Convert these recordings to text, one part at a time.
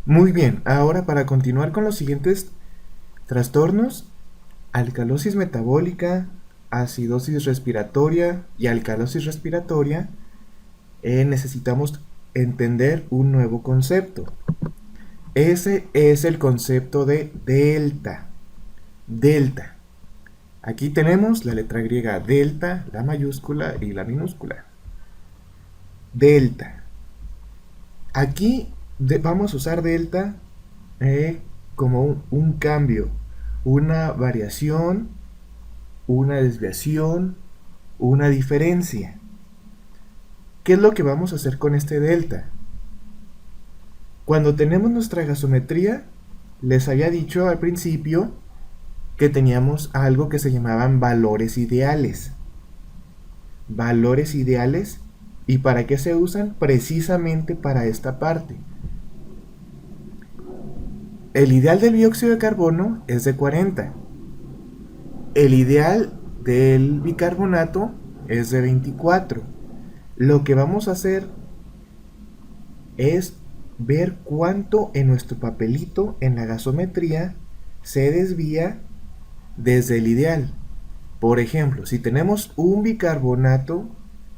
Muy bien, ahora para continuar con los siguientes trastornos, alcalosis metabólica, acidosis respiratoria y alcalosis respiratoria, necesitamos entender un nuevo concepto. Ese es el concepto de delta. Delta. Aquí tenemos la letra griega delta, la mayúscula y la minúscula. Delta. Aquí vamos a usar delta como un cambio, una variación, una desviación, una diferencia. ¿Qué es lo que vamos a hacer con este delta? Cuando tenemos nuestra gasometría, les había dicho al principio que teníamos algo que se llamaban valores ideales. Valores ideales, ¿y para qué se usan? Precisamente para esta parte. El ideal del dióxido de carbono es de 40. El ideal del bicarbonato es de 24. Lo que vamos a hacer es ver cuánto en nuestro papelito, en la gasometría, se desvía desde el ideal. Por ejemplo, si tenemos un bicarbonato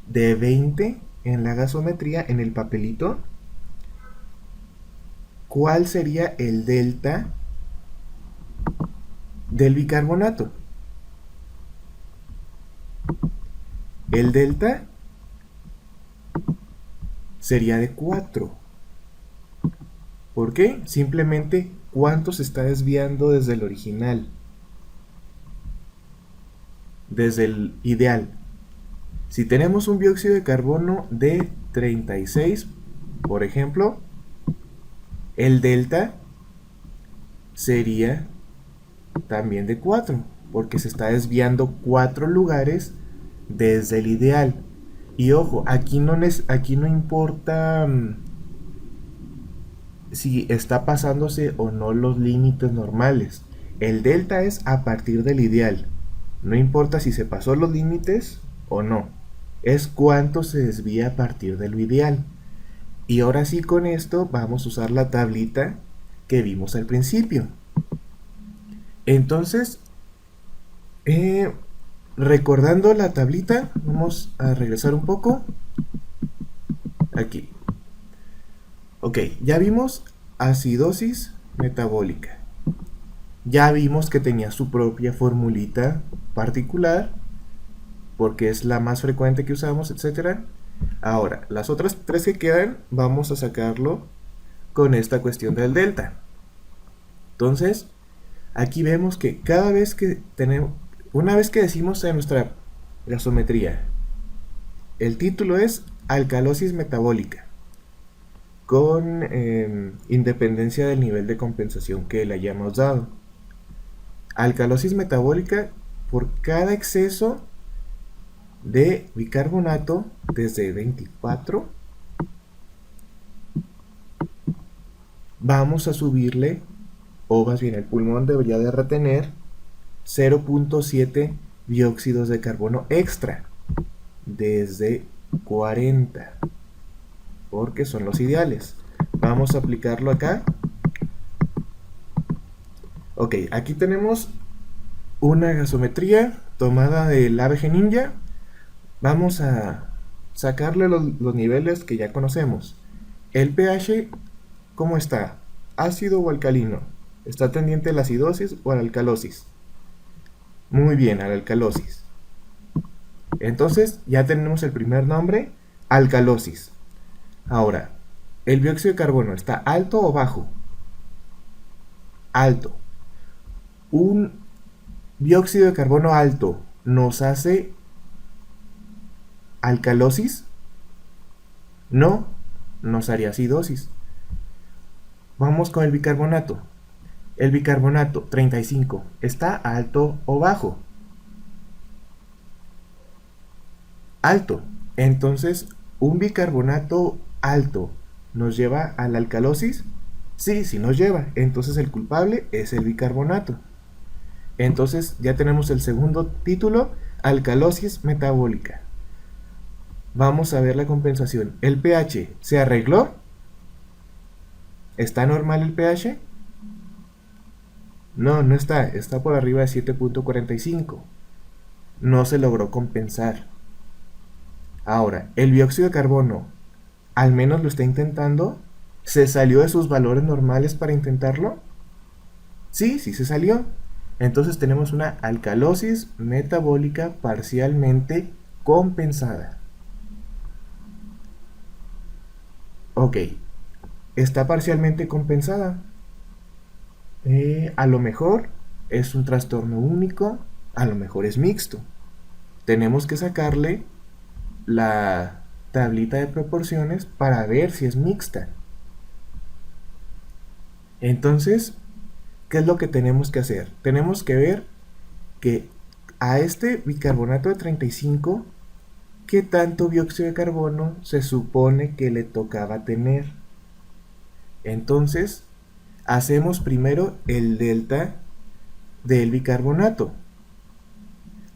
de 20 en la gasometría, en el papelito, ¿cuál sería el delta del bicarbonato? El delta sería de 4. ¿Por qué? Simplemente cuánto se está desviando desde el original, desde el ideal. Si tenemos un dióxido de carbono de 36, por ejemplo, el delta sería también de 4, porque se está desviando 4 lugares desde el ideal. Y ojo, aquí no importa si está pasándose o no los límites normales. El delta es a partir del ideal. No importa si se pasó los límites o no. Es cuánto se desvía a partir de lo ideal. Y ahora sí, con esto vamos a usar la tablita que vimos al principio. Entonces, recordando la tablita, vamos a regresar un poco. Aquí. Ok, ya vimos acidosis metabólica. Ya vimos que tenía su propia formulita particular, porque es la más frecuente que usamos, etc. Ahora, las otras tres que quedan, vamos a sacarlo con esta cuestión del delta. Entonces, aquí vemos que cada vez que tenemos, una vez que decimos en nuestra gasometría, el título es alcalosis metabólica, con independencia del nivel de compensación que le hayamos dado. Alcalosis metabólica por cada exceso de bicarbonato desde 24, vamos a subirle, o más bien el pulmón debería de retener 0.7 dióxidos de carbono extra desde 40, porque son los ideales. Vamos a aplicarlo acá. Ok, aquí tenemos una gasometría tomada del ABG Ninja. Vamos a sacarle los niveles que ya conocemos. El pH, ¿cómo está? ¿Ácido o alcalino? ¿Está tendiente a la acidosis o a la alcalosis? Muy bien, a la alcalosis. Entonces ya tenemos el primer nombre, alcalosis. Ahora, ¿el dióxido de carbono está alto o bajo? Alto. Un dióxido de carbono alto nos hace alcalosis. No, nos haría acidosis. Vamos con el bicarbonato. El bicarbonato 35, ¿está alto o bajo? Alto. Entonces, ¿un bicarbonato alto nos lleva a la alcalosis? Sí, sí nos lleva. Entonces el culpable es el bicarbonato. Entonces ya tenemos el segundo título, alcalosis metabólica. Vamos a ver la compensación. ¿El pH se arregló? ¿Está normal el pH? No, no está. Está por arriba de 7.45. No se logró compensar. Ahora, el dióxido de carbono, al menos lo está intentando. ¿Se salió de sus valores normales para intentarlo? Sí, sí se salió. Entonces tenemos una alcalosis metabólica parcialmente compensada. Ok, está parcialmente compensada. A lo mejor es un trastorno único, a lo mejor es mixto. Tenemos que sacarle la tablita de proporciones para ver si es mixta. Entonces, ¿qué es lo que tenemos que hacer? Tenemos que ver que a este bicarbonato de 35, ¿qué tanto dióxido de carbono se supone que le tocaba tener? Entonces, hacemos primero el delta del bicarbonato.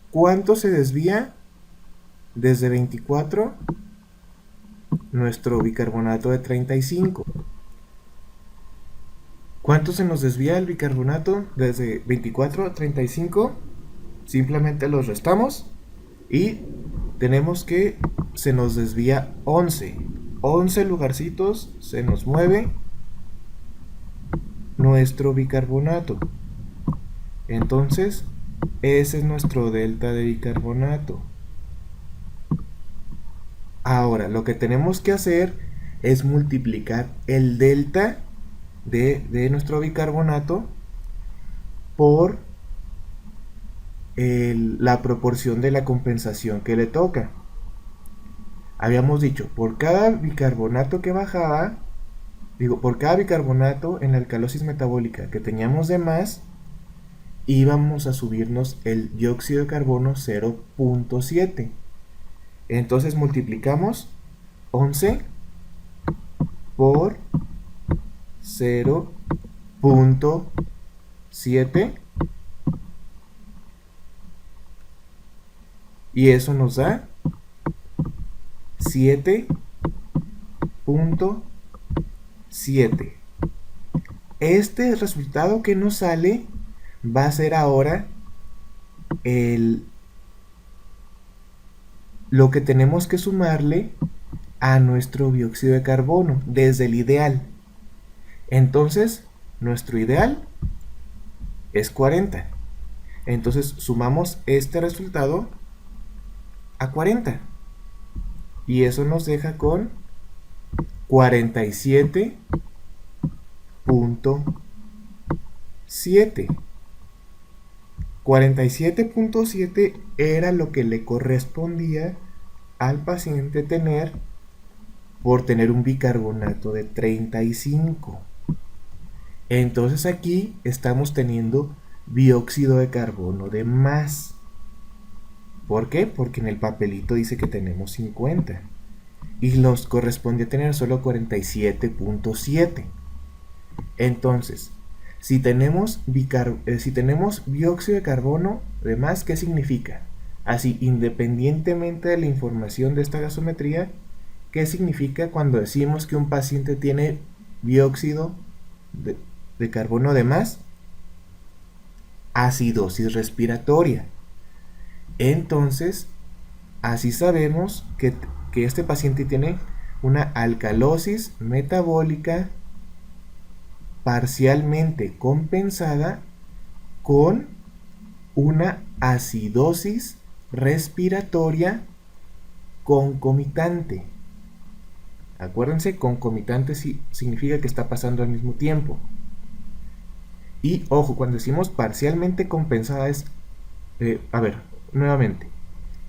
¿Cuánto se desvía desde 24 nuestro bicarbonato de 35? ¿Cuánto se nos desvía el bicarbonato desde 24 a 35? Simplemente los restamos y tenemos que se nos desvía 11. 11 lugarcitos se nos mueve nuestro bicarbonato. Entonces, ese es nuestro delta de bicarbonato. Ahora, lo que tenemos que hacer es multiplicar el delta de nuestro bicarbonato por la proporción de la compensación que le toca. Habíamos dicho, por cada bicarbonato que bajaba, por cada bicarbonato en la alcalosis metabólica que teníamos de más, íbamos a subirnos el dióxido de carbono 0.7. Entonces multiplicamos 11 por 0.7 y eso nos da 7.7. Este resultado que nos sale va a ser ahora lo que tenemos que sumarle a nuestro dióxido de carbono desde el ideal. Entonces, nuestro ideal es 40. Entonces, sumamos este resultado a 40. Y eso nos deja con 47.7. 47.7 era lo que le correspondía al paciente tener por tener un bicarbonato de 35. Entonces aquí estamos teniendo dióxido de carbono de más. ¿Por qué? Porque en el papelito dice que tenemos 50 y nos corresponde tener solo 47.7. Entonces, si tenemos dióxido de carbono de más, ¿qué significa? Así, independientemente de la información de esta gasometría, ¿qué significa cuando decimos que un paciente tiene dióxido de carbono de más? Acidosis respiratoria. Entonces, así sabemos que este paciente tiene una alcalosis metabólica parcialmente compensada con una acidosis respiratoria concomitante. Acuérdense, concomitante significa que está pasando al mismo tiempo. Y ojo, cuando decimos parcialmente compensada es, nuevamente,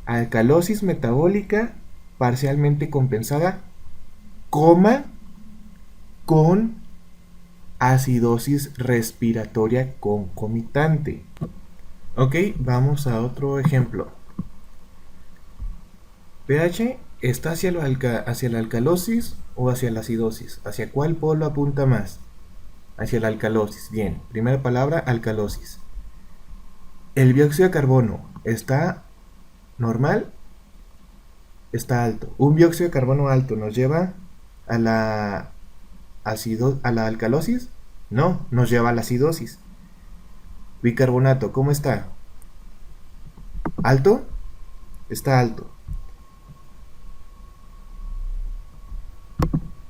alcalosis metabólica parcialmente compensada, con acidosis respiratoria concomitante. Ok, vamos a otro ejemplo. pH está hacia la alcalosis o hacia la acidosis. ¿Hacia cuál polo apunta más? Hacia la alcalosis. Bien, primera palabra, alcalosis. El dióxido de carbono está normal, está alto. Un dióxido de carbono alto nos lleva a a la alcalosis? No, nos lleva a la acidosis. Bicarbonato, ¿cómo está? ¿Alto? Está alto.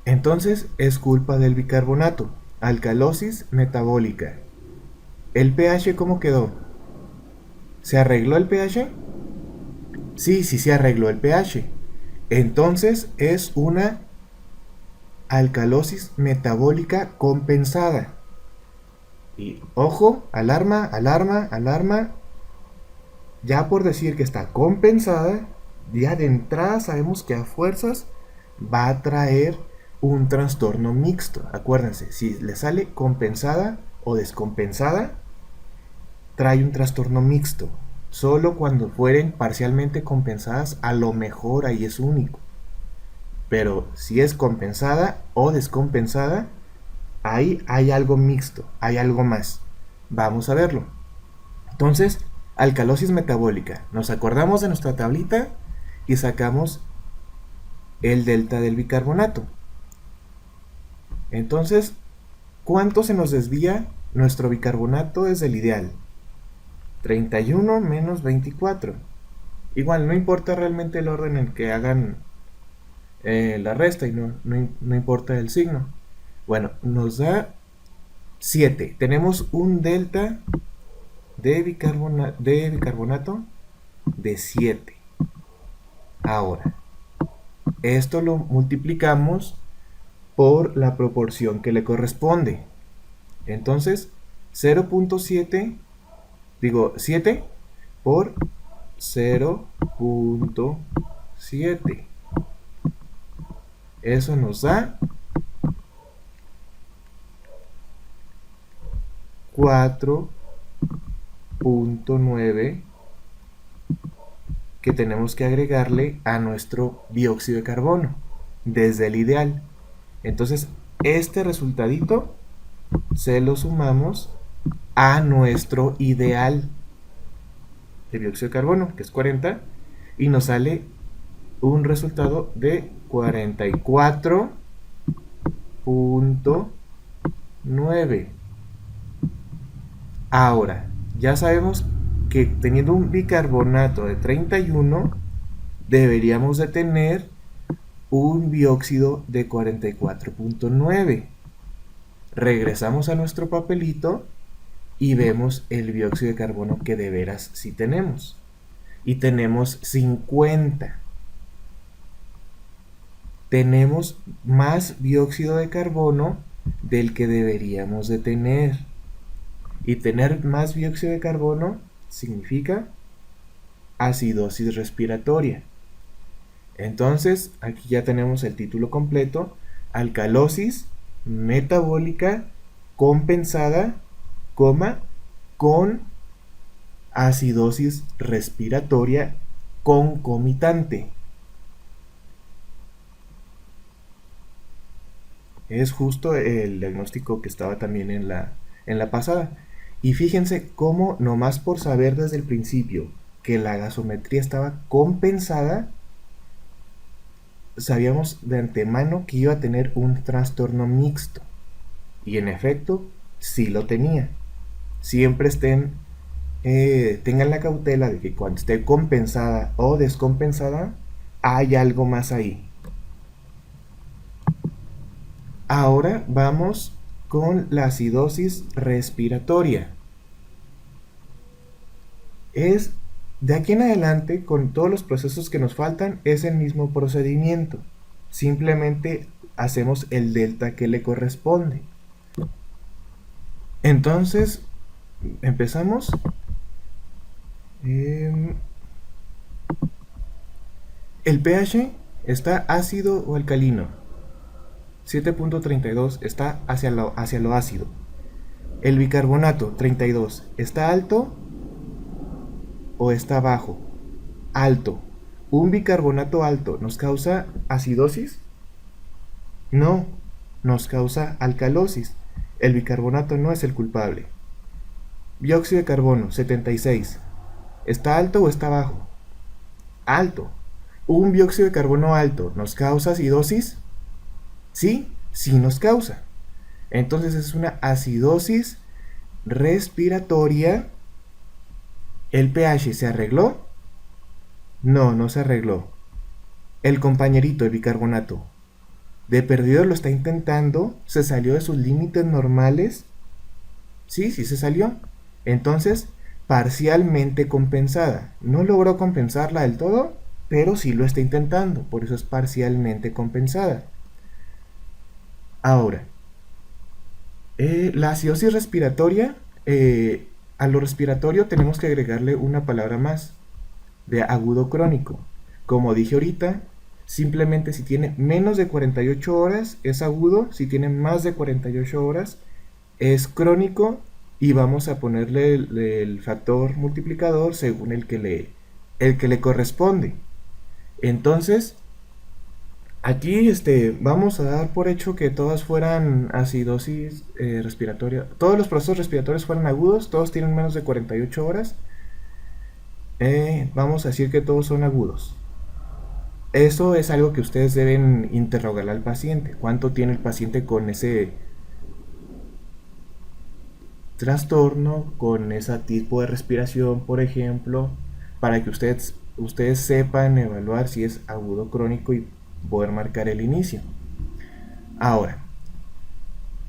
Entonces es culpa del bicarbonato. Alcalosis metabólica. ¿El pH cómo quedó? ¿Se arregló el pH? Sí, sí se arregló el pH. Entonces es una alcalosis metabólica compensada. Y ojo, alarma, alarma, alarma. Ya por decir que está compensada, ya de entrada sabemos que a fuerzas va a traer un trastorno mixto. Acuérdense, si le sale compensada o descompensada, trae un trastorno mixto. Solo cuando fueren parcialmente compensadas, a lo mejor ahí es único. Pero si es compensada o descompensada, ahí hay algo mixto, hay algo más. Vamos a verlo. Entonces, alcalosis metabólica. Nos acordamos de nuestra tablita y sacamos el delta del bicarbonato. Entonces, ¿cuánto se nos desvía nuestro bicarbonato desde el ideal? 31 menos 24. Igual, no importa realmente el orden en que hagan la resta y no importa el signo. Bueno, nos da 7. Tenemos un delta de bicarbonato de 7. Ahora, esto lo multiplicamos por la proporción que le corresponde. Entonces, 0.7, digo 7 por 0.7. Eso nos da 4.9 que tenemos que agregarle a nuestro dióxido de carbono desde el ideal. Entonces, este resultadito se lo sumamos a nuestro ideal de dióxido de carbono, que es 40, y nos sale un resultado de 44.9. Ahora, ya sabemos que teniendo un bicarbonato de 31, deberíamos de tener un dióxido de 44.9. Regresamos a nuestro papelito y vemos el dióxido de carbono que de veras sí tenemos. Y tenemos 50. Tenemos más dióxido de carbono del que deberíamos de tener. Y tener más dióxido de carbono significa acidosis respiratoria. Entonces, aquí ya tenemos el título completo: alcalosis metabólica compensada, con acidosis respiratoria concomitante. Es justo el diagnóstico que estaba también en la pasada. Y fíjense cómo, nomás por saber desde el principio que la gasometría estaba compensada, sabíamos de antemano que iba a tener un trastorno mixto. Y en efecto, sí lo tenía. Siempre tengan la cautela de que cuando esté compensada o descompensada, hay algo más ahí. Ahora vamos con la acidosis respiratoria. Es de aquí en adelante, con todos los procesos que nos faltan, es el mismo procedimiento. Simplemente hacemos el delta que le corresponde. Entonces, empezamos. El pH está ácido o alcalino. 7.32 está hacia lo ácido. El bicarbonato 32 está alto o está bajo. Alto. ¿Un bicarbonato alto nos causa acidosis? No, nos causa alcalosis. El bicarbonato no es el culpable. Dióxido de carbono 76. ¿Está alto o está bajo? Alto. ¿Un dióxido de carbono alto nos causa acidosis? Sí, sí nos causa. Entonces es una acidosis respiratoria. ¿El pH se arregló? No, no se arregló. El compañerito de bicarbonato de perdido lo está intentando, se salió de sus límites normales. Sí, sí se salió. Entonces, parcialmente compensada. No logró compensarla del todo, pero sí lo está intentando, por eso es parcialmente compensada. Ahora, la acidosis respiratoria, a lo respiratorio tenemos que agregarle una palabra más, de agudo crónico. Como dije ahorita, simplemente si tiene menos de 48 horas es agudo, si tiene más de 48 horas es crónico, y vamos a ponerle el factor multiplicador según el que le corresponde. Entonces, aquí vamos a dar por hecho que todas fueran acidosis respiratoria, todos los procesos respiratorios fueran agudos, todos tienen menos de 48 horas. Vamos a decir que todos son agudos. Eso es algo que ustedes deben interrogar al paciente. ¿Cuánto tiene el paciente con ese trastorno, con ese tipo de respiración, por ejemplo, para que ustedes sepan evaluar si es agudo crónico y poder marcar el inicio? Ahora,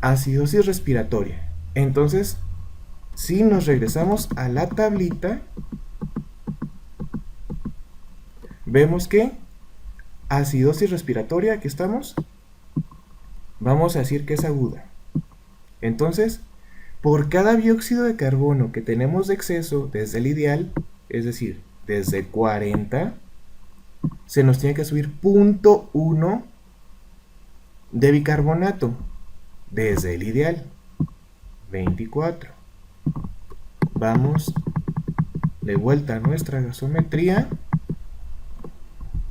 acidosis respiratoria. Entonces, si nos regresamos a la tablita, vemos que acidosis respiratoria, aquí estamos, vamos a decir que es aguda. Entonces, por cada dióxido de carbono que tenemos de exceso desde el ideal, es decir, desde 40, se nos tiene que subir 0.1 de bicarbonato desde el ideal, 24. Vamos de vuelta a nuestra gasometría.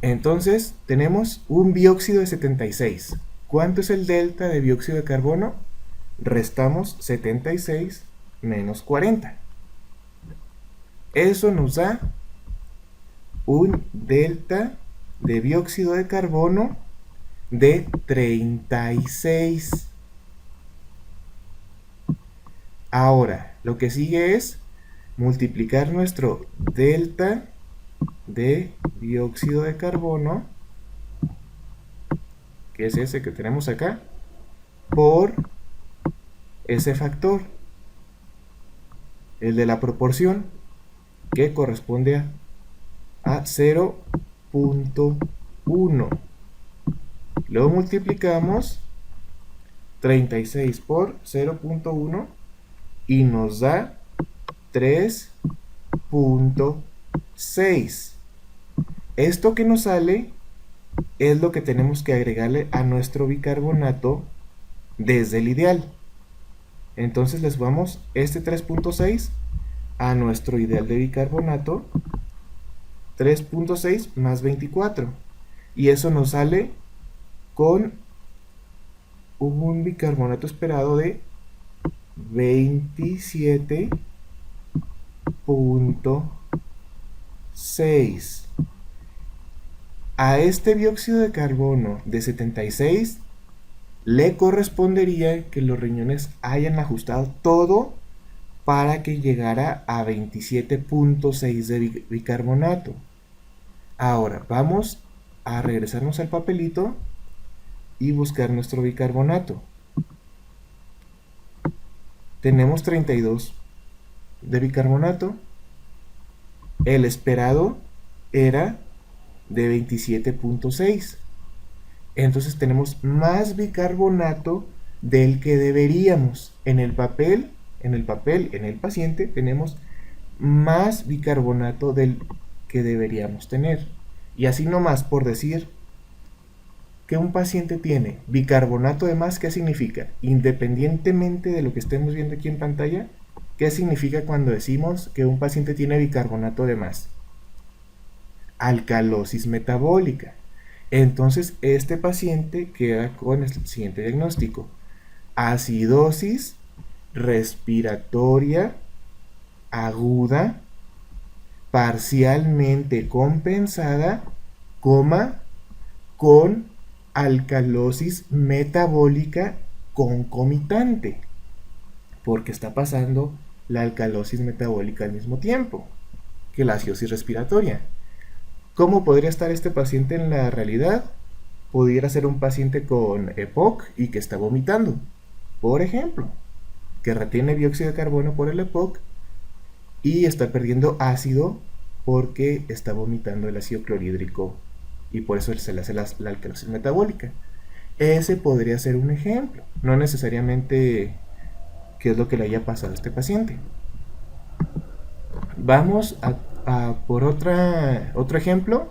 Entonces tenemos un dióxido de 76. ¿Cuánto es el delta de dióxido de carbono? Restamos 76 menos 40. Eso nos da un delta de dióxido de carbono de 36. Ahora, lo que sigue es multiplicar nuestro delta de dióxido de carbono, que es ese que tenemos acá, por ese factor, el de la proporción, que corresponde a 0.1. Luego multiplicamos 36 por 0.1 y nos da 3.6. Esto que nos sale es lo que tenemos que agregarle a nuestro bicarbonato desde el ideal. Entonces les vamos este 3.6 a nuestro ideal de bicarbonato, 3.6 más 24, y eso nos sale con un bicarbonato esperado de 27.6. A este dióxido de carbono de 76 le correspondería que los riñones hayan ajustado todo para que llegara a 27.6 de bicarbonato. Ahora vamos a regresarnos al papelito y buscar nuestro bicarbonato. Tenemos 32 de bicarbonato. El esperado era de 27.6. Entonces tenemos más bicarbonato del que deberíamos. En el paciente tenemos más bicarbonato del que deberíamos tener. Y así nomás por decir que un paciente tiene bicarbonato de más, ¿qué significa? Independientemente de lo que estemos viendo aquí en pantalla, ¿qué significa cuando decimos que un paciente tiene bicarbonato de más? Alcalosis metabólica. Entonces este paciente queda con el siguiente diagnóstico: acidosis respiratoria aguda parcialmente compensada, con alcalosis metabólica concomitante, porque está pasando la alcalosis metabólica al mismo tiempo que la acidosis respiratoria. ¿Cómo podría estar este paciente en la realidad? Pudiera ser un paciente con EPOC y que está vomitando, por ejemplo, que retiene dióxido de carbono por el EPOC y está perdiendo ácido porque está vomitando el ácido clorhídrico y por eso se le hace la alcalosis metabólica. Ese podría ser un ejemplo, no necesariamente qué es lo que le haya pasado a este paciente. Vamos a por otro ejemplo.